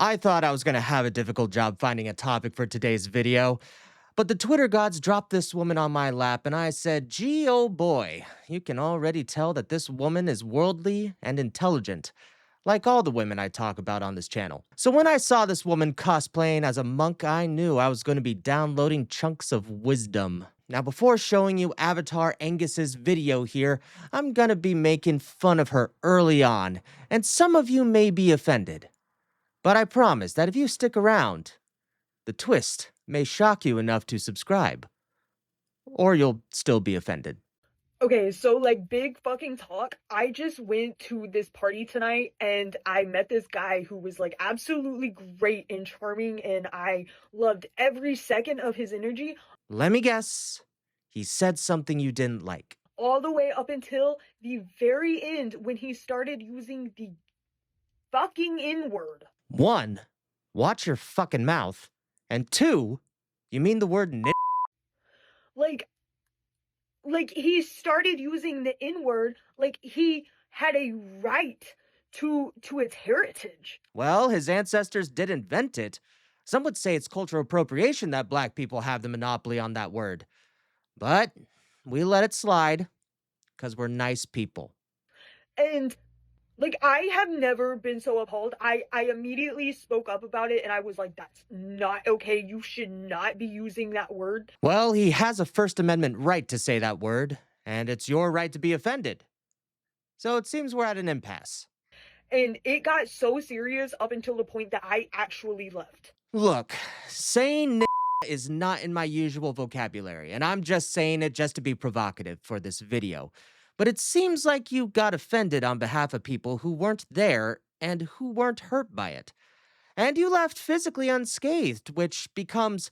I thought I was going to have a difficult job finding a topic for today's video, but the Twitter gods dropped this woman on my lap and I said, gee, oh boy, you can already tell that this woman is worldly and intelligent, like all the women I talk about on this channel. So when I saw this woman cosplaying as a monk, I knew I was going to be downloading chunks of wisdom. Now before showing you Avatar Angus's video here, I'm going to be making fun of her early on, and some of you may be offended. But I promise that if you stick around, the twist may shock you enough to subscribe. Or you'll still be offended. Okay, so like big fucking talk. I just went to this party tonight and I met this guy who was like absolutely great and charming, and I loved every second of his energy Let me guess, he said something you didn't like. all the way up until the very end when he started using the fucking N-word. 1. Watch your fucking mouth. And 2. You mean the word n***? Like he started using the N-word like he had a right to its heritage. Well, his ancestors did invent it. Some would say it's cultural appropriation that black people have the monopoly on that word. But we let it slide, because we're nice people. And like, I have never been so appalled. I immediately spoke up about it and I was like, that's not okay. You should not be using that word. Well, he has a First Amendment right to say that word, and it's your right to be offended. So it seems we're at an impasse. And it got so serious up until the point that I actually left. Look, saying n*** is not in my usual vocabulary, and I'm just saying it just to be provocative for this video. But it seems like you got offended on behalf of people who weren't there and who weren't hurt by it. And you left physically unscathed, which becomes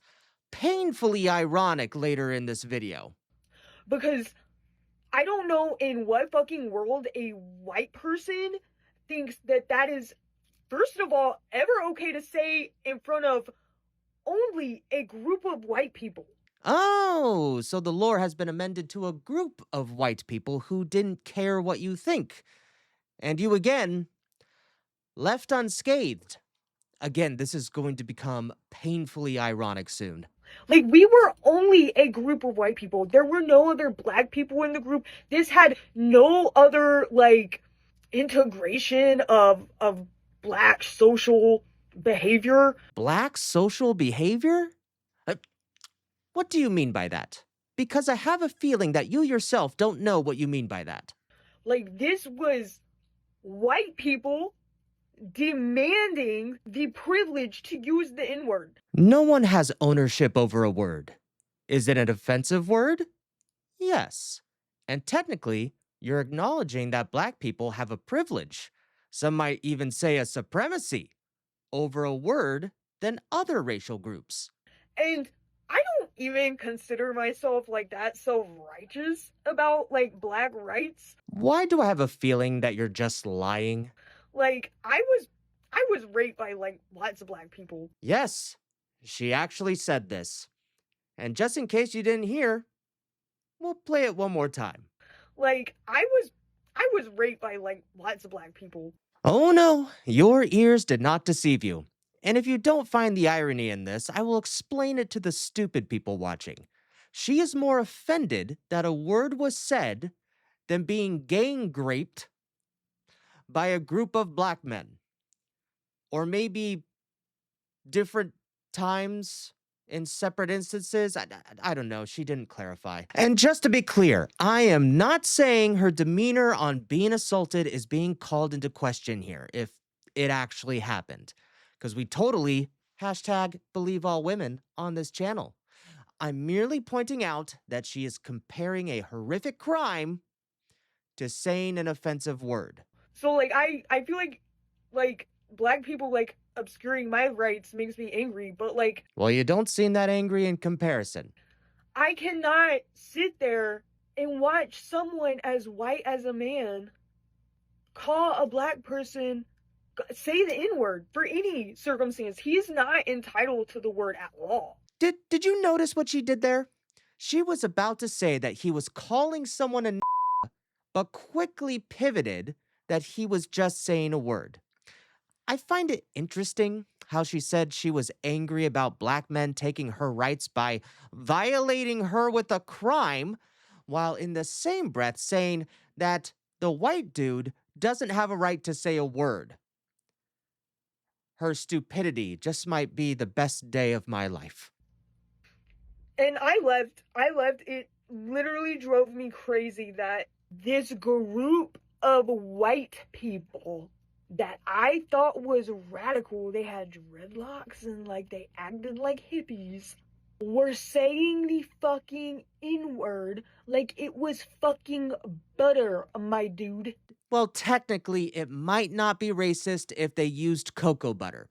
painfully ironic later in this video. Because I don't know in what fucking world a white person thinks that that is, first of all, ever okay to say in front of only a group of white people. Oh, so the lore has been amended to a group of white people who didn't care what you think. And you again left unscathed. Again, this is going to become painfully ironic soon. Like, we were only a group of white people. There were no other black people in the group. This had no other, like, integration of black social behavior. Black social behavior? What do you mean by that? Because I have a feeling that you yourself don't know what you mean by that. Like, this was white people demanding the privilege to use the N-word. No one has ownership over a word. Is it an offensive word? Yes. And technically, you're acknowledging that black people have a privilege. Some might even say a supremacy over a word than other racial groups. And I don't even consider myself like that self-righteous about like black rights. Why do I have a feeling that you're just lying? Like, I was raped by like lots of black people. Yes, she actually said this. And just in case you didn't hear, we'll play it one more time. Like, I was raped by like lots of black people. Oh no, your ears did not deceive you. And if you don't find the irony in this, I will explain it to the stupid people watching. She is more offended that a word was said than being gang raped by a group of black men. Or maybe different times in separate instances. I don't know. She didn't clarify. And just to be clear, I am not saying her demeanor on being assaulted is being called into question here, if it actually happened. Because we totally #believe all women on this channel. I'm merely pointing out that she is comparing a horrific crime to saying an offensive word. So like I feel like black people like obscuring my rights makes me angry, but like, Well, you don't seem that angry in comparison. I cannot sit there and watch someone as white as a man call a black person say the N-word for any circumstance. He's not entitled to the word at all. Did you notice what she did there? She was about to say that he was calling someone a but quickly pivoted that he was just saying a word. I find it interesting how she said she was angry about black men taking her rights by violating her with a crime, while in the same breath saying that the white dude doesn't have a right to say a word. Her stupidity just might be the best day of my life. And I left. It literally drove me crazy that this group of white people that I thought was radical, they had dreadlocks and like they acted like hippies, were saying the fucking N word like it was fucking butter, my dude. Well, technically, it might not be racist if they used cocoa butter.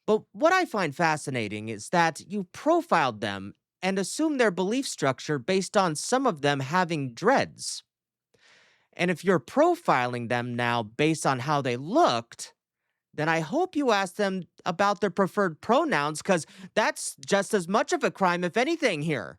But what I find fascinating is that you profiled them and assumed their belief structure based on some of them having dreads. And if you're profiling them now based on how they looked, then I hope you ask them about their preferred pronouns, because that's just as much of a crime, if anything, here.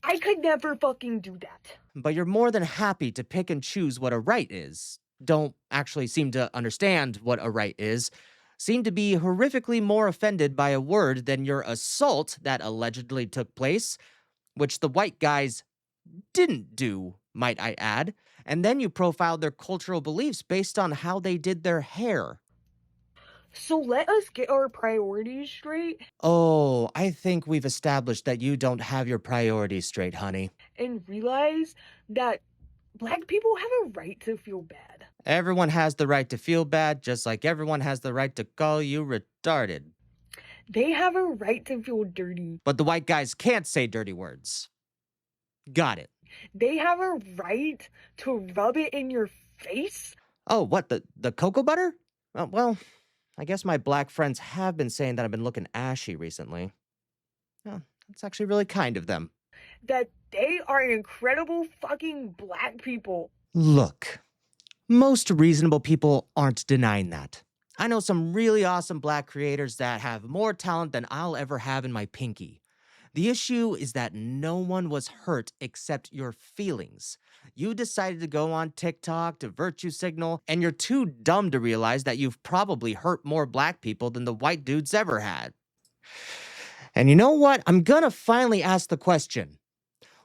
I could never fucking do that. But you're more than happy to pick and choose what a right is. Don't actually seem to understand what a right is. Seem to be horrifically more offended by a word than your assault that allegedly took place, which the white guys didn't do, might I add. And then you profiled their cultural beliefs based on how they did their hair. So let us get our priorities straight Oh, I think we've established that you don't have your priorities straight, honey. and realize that black people have a right to feel bad. Everyone has the right to feel bad, just like everyone has the right to call you retarded. They have a right to feel dirty. But the white guys can't say dirty words. Got it. They have a right to rub it in your face. Oh, what, the cocoa butter? Well, I guess my black friends have been saying that I've been looking ashy recently. Oh, that's actually really kind of them. That they are incredible fucking black people. Look, most reasonable people aren't denying that. I know some really awesome black creators that have more talent than I'll ever have in my pinky. The issue is that no one was hurt except your feelings. You decided to go on TikTok to virtue signal, and you're too dumb to realize that you've probably hurt more black people than the white dudes ever had. And you know what? I'm gonna finally ask the question.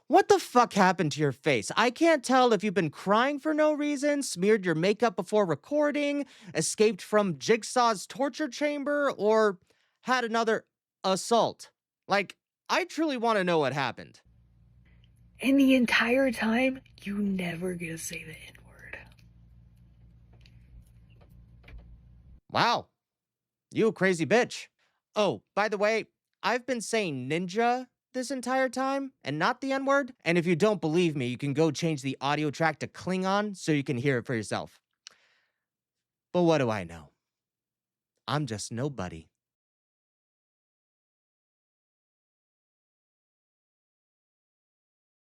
What the fuck happened to your face? I can't tell if you've been crying for no reason, smeared your makeup before recording, escaped from Jigsaw's torture chamber, or had another assault. Like, I truly want to know what happened. And the entire time, you never get to say the N word. Wow, you a crazy bitch. Oh, by the way, I've been saying ninja this entire time and not the N word. And if you don't believe me, you can go change the audio track to Klingon so you can hear it for yourself. But what do I know? I'm just nobody.